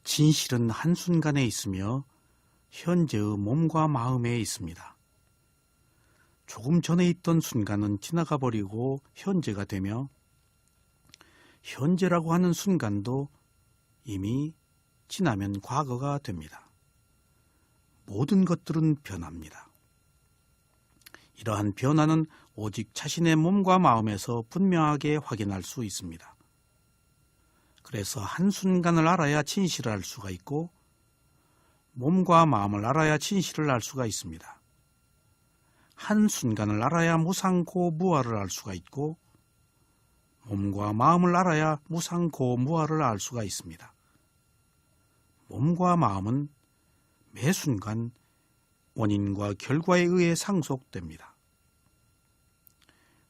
진실은 한순간에 있으며 현재의 몸과 마음에 있습니다. 조금 전에 있던 순간은 지나가 버리고 현재가 되며 현재라고 하는 순간도 이미 지나면 과거가 됩니다. 모든 것들은 변합니다. 이러한 변화는 오직 자신의 몸과 마음에서 분명하게 확인할 수 있습니다. 그래서 한순간을 알아야 진실을 알 수가 있고 몸과 마음을 알아야 진실을 알 수가 있습니다. 한순간을 알아야 무상고무아를 알 수가 있고 몸과 마음을 알아야 무상고무아를 알 수가 있습니다. 몸과 마음은 매 순간 원인과 결과에 의해 상속됩니다.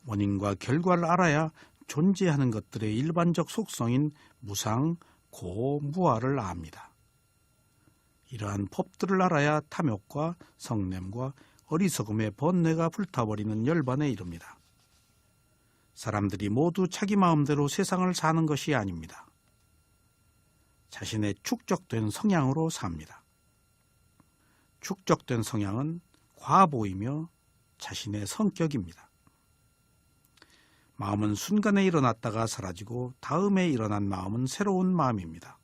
원인과 결과를 알아야 존재하는 것들의 일반적 속성인 무상, 고, 무아를 압니다. 이러한 법들을 알아야 탐욕과 성냄과 어리석음의 번뇌가 불타버리는 열반에 이릅니다. 사람들이 모두 자기 마음대로 세상을 사는 것이 아닙니다. 자신의 축적된 성향으로 삽니다. 축적된 성향은 과보이며 자신의 성격입니다. 마음은 순간에 일어났다가 사라지고 다음에 일어난 마음은 새로운 마음입니다.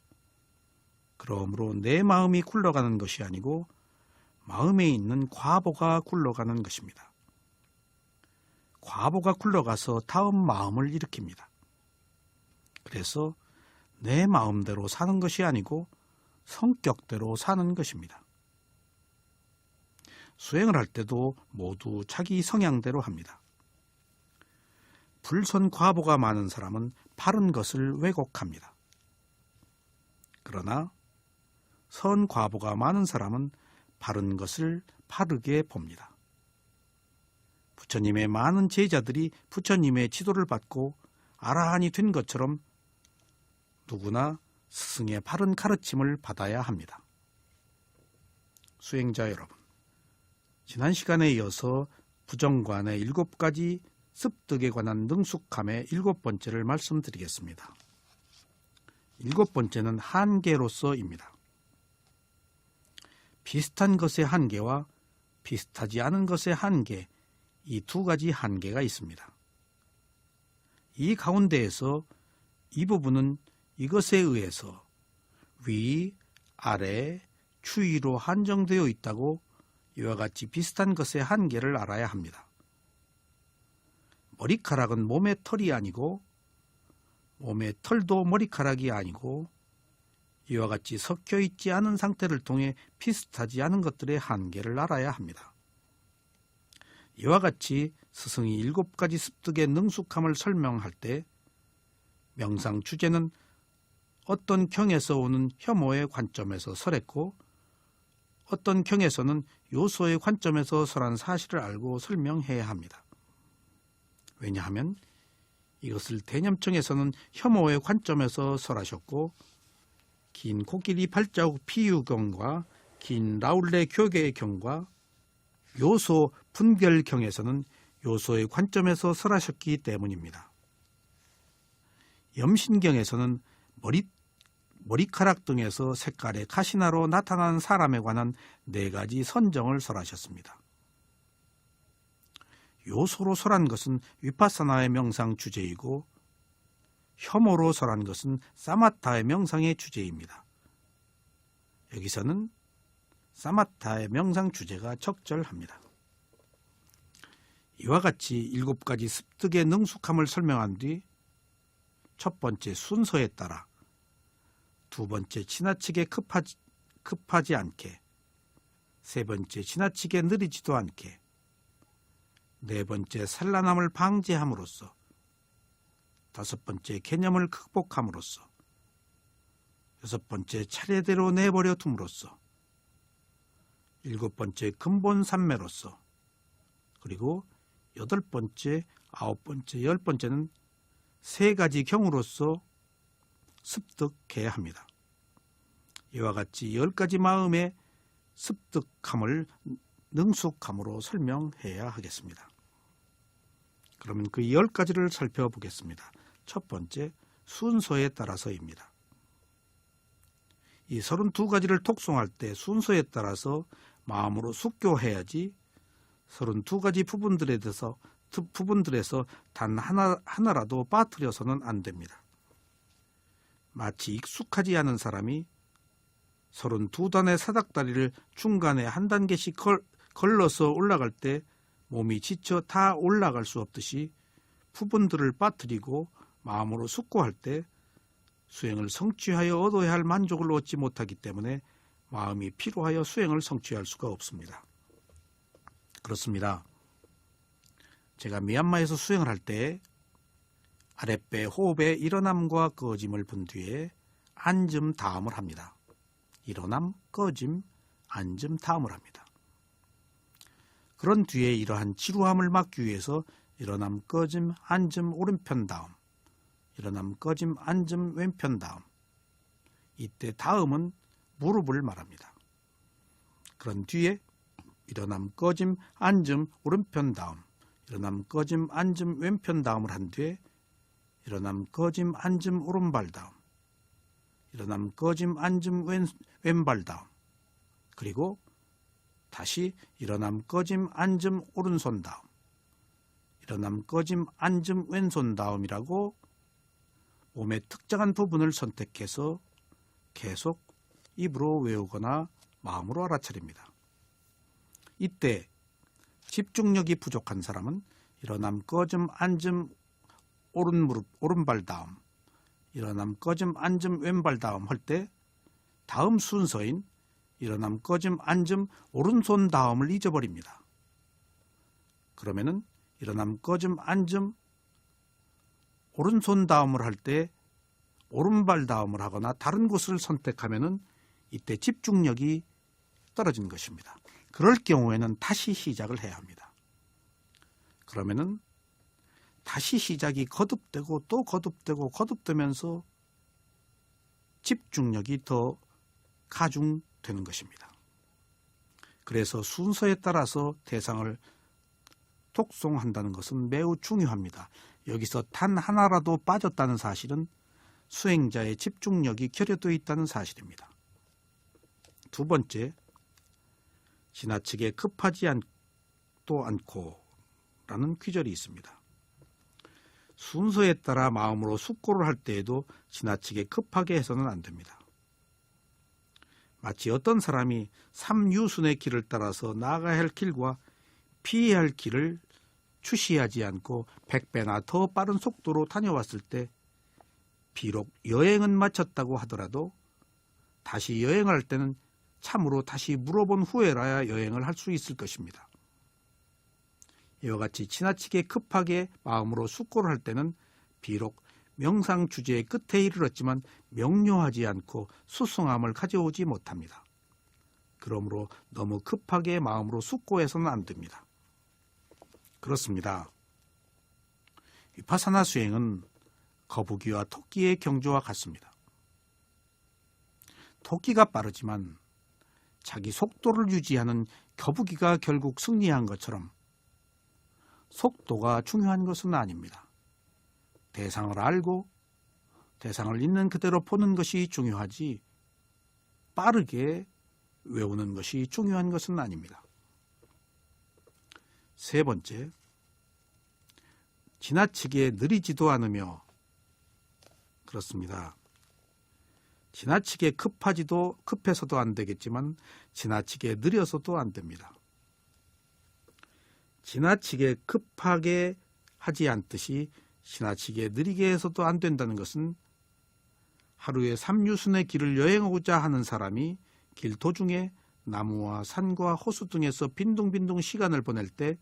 그러므로 내 마음이 굴러가는 것이 아니고 마음에 있는 과보가 굴러가는 것입니다. 과보가 굴러가서 다음 마음을 일으킵니다. 그래서 내 마음대로 사는 것이 아니고 성격대로 사는 것입니다. 수행을 할 때도 모두 자기 성향대로 합니다. 불선 과보가 많은 사람은 바른 것을 왜곡합니다. 그러나 선 과보가 많은 사람은 바른 것을 바르게 봅니다. 부처님의 많은 제자들이 부처님의 지도를 받고 아라한이 된 것처럼 누구나 스승의 바른 가르침을 받아야 합니다. 수행자 여러분, 지난 시간에 이어서 부정관의 7가지 습득에 관한 능숙함의 7번째를 말씀드리겠습니다. 7번째는 한계로서입니다. 비슷한 것의 한계와 비슷하지 않은 것의 한계, 이 2가지 한계가 있습니다. 이 가운데에서 이 부분은 이것에 의해서 위, 아래, 추위로 한정되어 있다고 이와 같이 비슷한 것의 한계를 알아야 합니다. 머리카락은 몸의 털이 아니고 몸의 털도 머리카락이 아니고 이와 같이 섞여 있지 않은 상태를 통해 비슷하지 않은 것들의 한계를 알아야 합니다. 이와 같이 스승이 7가지 습득의 능숙함을 설명할 때 명상 주제는 어떤 경에서 오는 혐오의 관점에서 설했고 어떤 경에서는 요소의 관점에서 설한 사실을 알고 설명해야 합니다. 왜냐하면 이것을 대념청에서는 혐오의 관점에서 설하셨고 긴 코끼리 발자국 피유경과 긴 라울레 교계의 경과 요소 분별경에서는 요소의 관점에서 설하셨기 때문입니다. 염신경에서는 머리카락 등에서 색깔의 가시나로 나타나는 사람에 관한 4가지 선정을 설하셨습니다. 요소로 설한 것은 위파사나의 명상 주제이고 혐오로 설한 것은 사마타의 명상의 주제입니다. 여기서는 사마타의 명상 주제가 적절합니다. 이와 같이 7가지 습득의 능숙함을 설명한 뒤 첫 번째 순서에 따라 2번째 지나치게 급하지 않게 3번째 지나치게 느리지도 않게 4번째 산란함을 방지함으로써 5번째 개념을 극복함으로써 6번째 차례대로 내버려 둠으로써 7번째 근본 삼매로서 그리고 8번째, 9번째, 10번째는 3가지 경우로서 습득해야 합니다. 이와 같이 10가지 마음의 습득함을 능숙함으로 설명해야 하겠습니다. 그러면 그 10가지를 살펴보겠습니다. 첫 번째, 순서에 따라서입니다. 이 32가지를 톡송할 때 순서에 따라서 마음으로 숙교해야지 32가지 부분들에서 단 하나라도 빠뜨려서는 안 됩니다. 마치 익숙하지 않은 사람이 32단의 사닥다리를 중간에 한 단계씩 걸러서 올라갈 때 몸이 지쳐 다 올라갈 수 없듯이 부분들을 빠뜨리고 마음으로 숙고할 때 수행을 성취하여 얻어야 할 만족을 얻지 못하기 때문에 마음이 피로하여 수행을 성취할 수가 없습니다. 그렇습니다. 제가 미얀마에서 수행을 할 때 아랫배 호흡에 일어남과 꺼짐을 분 뒤에 앉음 다음을 합니다. 일어남, 꺼짐, 앉음 다음을 합니다. 그런 뒤에 이러한 지루함을 막기 위해서 일어남, 꺼짐, 앉음 오른편 다음, 일어남, 꺼짐, 앉음 왼편 다음. 이때 다음은 무릎을 말합니다. 그런 뒤에 일어남, 꺼짐, 앉음 오른편 다음, 일어남, 꺼짐, 앉음 왼편 다음을 한 뒤에 일어남, 꺼짐, 앉음 오른발 다음, 일어남, 꺼짐, 앉음 왼발 다음, 그리고 다시 일어남, 꺼짐, 앉음 오른손 다음, 일어남, 꺼짐, 앉음 왼손 다음이라고 몸의 특정한 부분을 선택해서 계속 입으로 외우거나 마음으로 알아차립니다. 이때 집중력이 부족한 사람은 일어남, 꺼짐, 앉음 오른 무릎, 오른발 다음, 일어남, 꺼짐, 앉음 왼발 다음 할 때 다음 순서인 일어남, 꺼짐, 앉음 오른손 다음을 잊어버립니다. 그러면은 일어남, 꺼짐, 앉음 오른손 다음을 할 때 오른발 다음을 하거나 다른 곳을 선택하면은 이때 집중력이 떨어진 것입니다. 그럴 경우에는 다시 시작을 해야 합니다. 그러면은 다시 시작이 거듭되고 또 거듭되고 거듭되면서 집중력이 더 가중되는 것입니다. 그래서 순서에 따라서 대상을 톡송한다는 것은 매우 중요합니다. 여기서 단 하나라도 빠졌다는 사실은 수행자의 집중력이 결여되어 있다는 사실입니다. 두 번째, 지나치게 급하지 않고 라는 귀절이 있습니다. 순서에 따라 마음으로 숙고를 할 때에도 지나치게 급하게 해서는 안 됩니다. 마치 어떤 사람이 삼유순의 길을 따라서 나아가야 할 길과 피해야 할 길을 추시하지 않고 100배나 더 빠른 속도로 다녀왔을 때 비록 여행은 마쳤다고 하더라도 다시 여행을 할 때는 참으로 다시 물어본 후에라야 여행을 할 수 있을 것입니다. 이와 같이 지나치게 급하게 마음으로 숙고를 할 때는 비록 명상 주제의 끝에 이르렀지만 명료하지 않고 수승함을 가져오지 못합니다. 그러므로 너무 급하게 마음으로 숙고해서는 안 됩니다. 그렇습니다. 위파사나 수행은 거북이와 토끼의 경주와 같습니다. 토끼가 빠르지만 자기 속도를 유지하는 거북이가 결국 승리한 것처럼 속도가 중요한 것은 아닙니다. 대상을 알고 대상을 있는 그대로 보는 것이 중요하지 빠르게 외우는 것이 중요한 것은 아닙니다. 세 번째, 지나치게 느리지도 않으며 그렇습니다. 지나치게 급해서도 안 되겠지만 지나치게 느려서도 안 됩니다. 지나치게 급하게 하지 않듯이 지나치게 느리게 해서도 안 된다는 것은 하루에 삼유순의 길을 여행하고자 하는 사람이 길 도중에 나무와 산과 호수 등에서 빈둥빈둥 시간을 보낼 때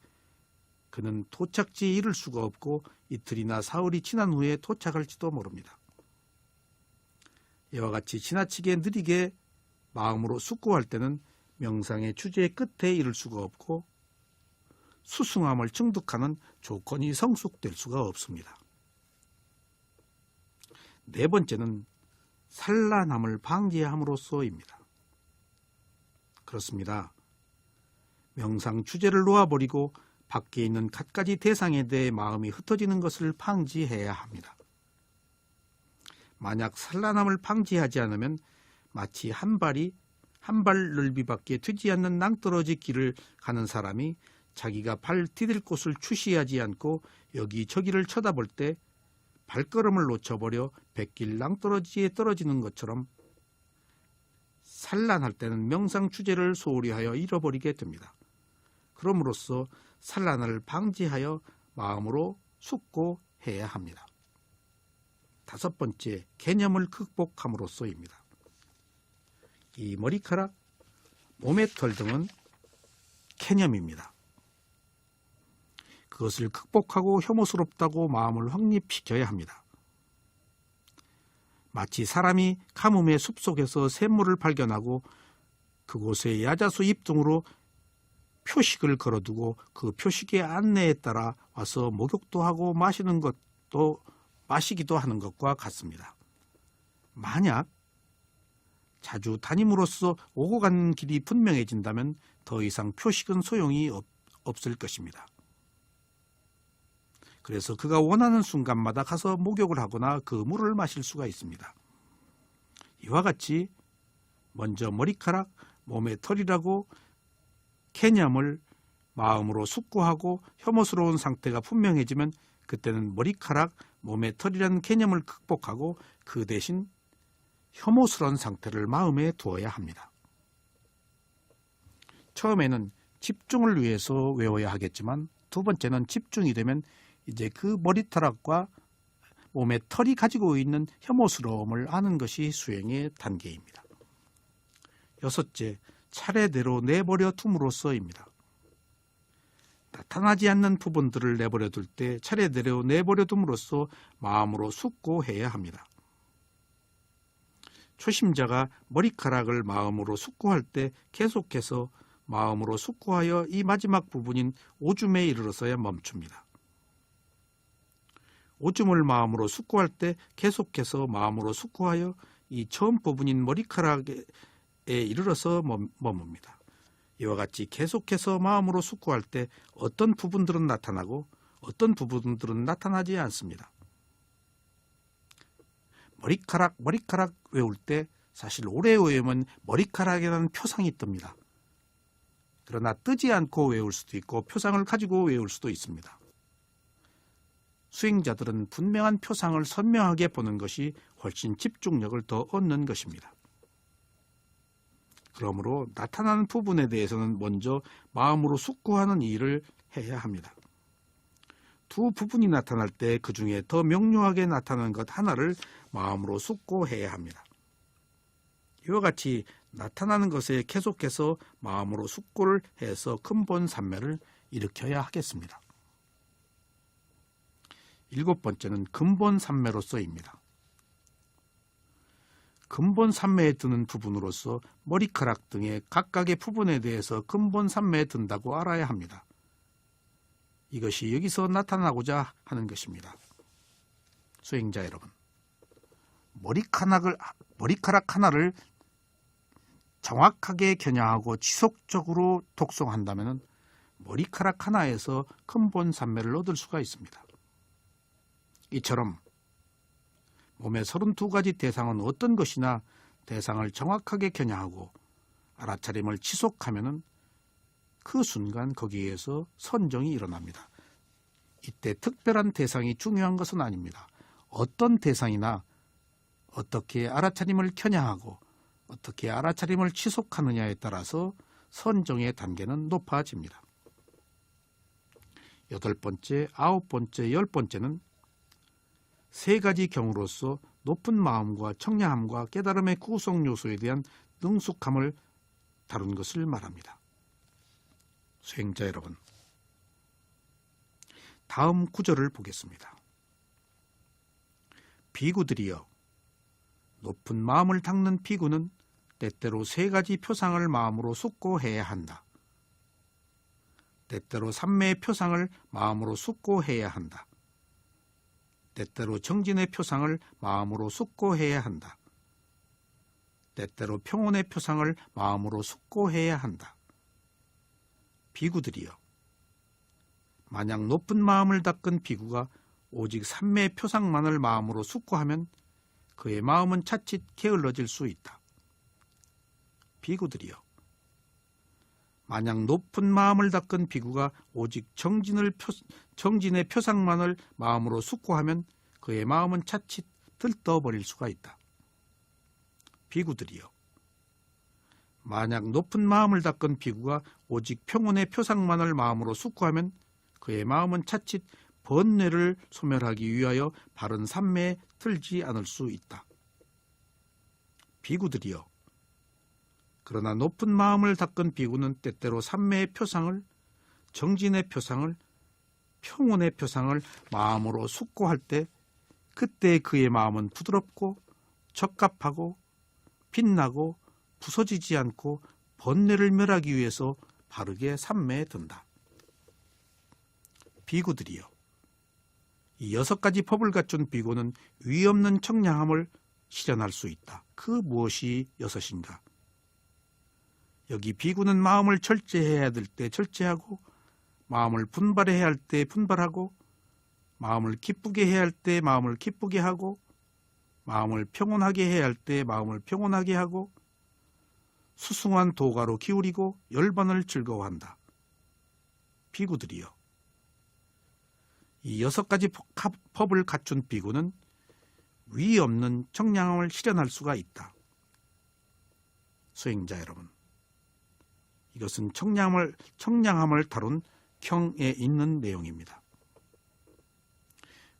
그는 도착지에 이를 수가 없고 이틀이나 사흘이 지난 후에 도착할지도 모릅니다. 이와 같이 지나치게 느리게 마음으로 숙고할 때는 명상의 주제의 끝에 이를 수가 없고 수승함을 증득하는 조건이 성숙될 수가 없습니다. 네 번째는 산란함을 방지함으로써입니다. 그렇습니다. 명상 주제를 놓아버리고 밖에 있는 갖가지 대상에 대해 마음이 흩어지는 것을 방지해야 합니다. 만약 산란함을 방지하지 않으면 마치 한 발 넓이밖에 되지 않는 낭떠러지 길을 가는 사람이 자기가 발 디딜 곳을 주시하지 않고 여기저기를 쳐다볼 때 발걸음을 놓쳐버려 백길 낭떠러지에 떨어지는 것처럼 산란할 때는 명상주제를 소홀히 하여 잃어버리게 됩니다. 그럼으로써 산란을 방지하여 마음으로 숙고해야 합니다. 다섯 번째, 개념을 극복함으로써입니다. 이 머리카락, 몸의 털 등은 개념입니다. 그것을 극복하고 혐오스럽다고 마음을 확립시켜야 합니다. 마치 사람이 가뭄의 숲속에서 샘물을 발견하고 그곳에 야자수 잎 등으로 표식을 걸어두고 그 표식의 안내에 따라 와서 목욕도 하고 마시기도 하는 것과 같습니다. 만약 자주 다님으로써 오고 가는 길이 분명해진다면 더 이상 표식은 소용이 없을 것입니다. 그래서 그가 원하는 순간마다 가서 목욕을 하거나 그 물을 마실 수가 있습니다. 이와 같이 먼저 머리카락, 몸의 털이라고 개념을 마음으로 숙고하고 혐오스러운 상태가 분명해지면 그때는 머리카락, 몸의 털이라는 개념을 극복하고 그 대신 혐오스러운 상태를 마음에 두어야 합니다. 처음에는 집중을 위해서 외워야 하겠지만 두 번째는 집중이 되면 이제 그 머리카락과 몸의 털이 가지고 있는 혐오스러움을 아는 것이 수행의 단계입니다. 여섯째, 차례대로 내버려 둠으로써입니다. 나타나지 않는 부분들을 내버려 둘 때 차례대로 내버려 둠으로써 마음으로 숙고해야 합니다. 초심자가 머리카락을 마음으로 숙고할 때 계속해서 마음으로 숙고하여 이 마지막 부분인 오줌에 이르러서야 멈춥니다. 오줌을 마음으로 숙고할 때 계속해서 마음으로 숙고하여 이 처음 부분인 머리카락에 이르러서 머뭅니다. 이와 같이 계속해서 마음으로 숙고할 때 어떤 부분들은 나타나고 어떤 부분들은 나타나지 않습니다. 머리카락 외울 때 사실 오래 외우면 머리카락이라는 표상이 뜹니다. 그러나 뜨지 않고 외울 수도 있고 표상을 가지고 외울 수도 있습니다. 수행자들은 분명한 표상을 선명하게 보는 것이 훨씬 집중력을 더 얻는 것입니다. 그러므로 나타나는 부분에 대해서는 먼저 마음으로 숙고하는 일을 해야 합니다. 두 부분이 나타날 때 그 중에 더 명료하게 나타나는 것 하나를 마음으로 숙고해야 합니다. 이와 같이 나타나는 것에 계속해서 마음으로 숙고를 해서 근본 삼매를 일으켜야 하겠습니다. 일곱 번째는 근본 삼매로서입니다. 근본 삼매에 드는 부분으로서 머리카락 등의 각각의 부분에 대해서 근본 삼매에 든다고 알아야 합니다. 이것이 여기서 나타나고자 하는 것입니다. 수행자 여러분, 머리카락 하나를 정확하게 겨냥하고 지속적으로 독송한다면 머리카락 하나에서 근본 삼매를 얻을 수가 있습니다. 이처럼 몸의 32가지 대상은 어떤 것이나 대상을 정확하게 겨냥하고 알아차림을 지속하면 그 순간 거기에서 선정이 일어납니다. 이때 특별한 대상이 중요한 것은 아닙니다. 어떤 대상이나 어떻게 알아차림을 겨냥하고 어떻게 알아차림을 지속하느냐에 따라서 선정의 단계는 높아집니다. 여덟 번째, 아홉 번째, 열 번째는 세 가지 경우로서 높은 마음과 청량함과 깨달음의 구성 요소에 대한 능숙함을 다룬 것을 말합니다. 수행자 여러분, 다음 구절을 보겠습니다. 비구들이여, 높은 마음을 닦는 비구는 때때로 세 가지 표상을 마음으로 숙고해야 한다. 때때로 삼매의 표상을 마음으로 숙고해야 한다. 때때로 정진의 표상을 마음으로 숙고해야 한다. 때때로 평온의 표상을 마음으로 숙고해야 한다. 비구들이여, 만약 높은 마음을 닦은 비구가 오직 삼매의 표상만을 마음으로 숙고하면 그의 마음은 차칫 게을러질 수 있다. 비구들이여, 만약 높은 마음을 닦은 비구가 오직 정진의 표상만을 마음으로 숙고하면 그의 마음은 차칫 들떠버릴 수가 있다. 비구들이여, 만약 높은 마음을 닦은 비구가 오직 평온의 표상만을 마음으로 숙고하면 그의 마음은 차칫 번뇌를 소멸하기 위하여 바른 삼매에 들지 않을 수 있다. 비구들이여, 그러나 높은 마음을 닦은 비구는 때때로 삼매의 표상을, 정진의 표상을, 평온의 표상을 마음으로 숙고할 때 그때 그의 마음은 부드럽고 적합하고 빛나고 부서지지 않고 번뇌를 멸하기 위해서 바르게 삼매에 든다. 비구들이여, 이 6가지 법을 갖춘 비구는 위 없는 청량함을 실현할 수 있다. 그 무엇이 6인가? 여기 비구는 마음을 절제해야 될 때 절제하고, 마음을 분발해야 할 때 분발하고, 마음을 기쁘게 해야 할 때 마음을 기쁘게 하고, 마음을 평온하게 해야 할 때 마음을 평온하게 하고, 수승한 도가로 기울이고 열반을 즐거워한다. 비구들이여, 이 6가지 법을 갖춘 비구는 위 없는 청량함을 실현할 수가 있다. 수행자 여러분, 이것은 청량함을 다룬 경에 있는 내용입니다.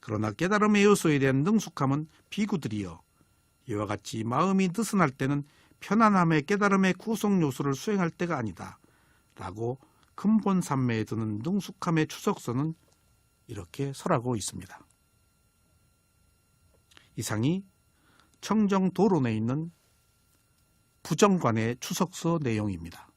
그러나 깨달음의 요소에 대한 능숙함은 비구들이여, 이와 같이 마음이 느슨할 때는 편안함의 깨달음의 구성 요소를 수행할 때가 아니다 라고 근본 삼매에 드는 능숙함의 추석서는 이렇게 설하고 있습니다. 이상이 청정도론에 있는 부정관의 추석서 내용입니다.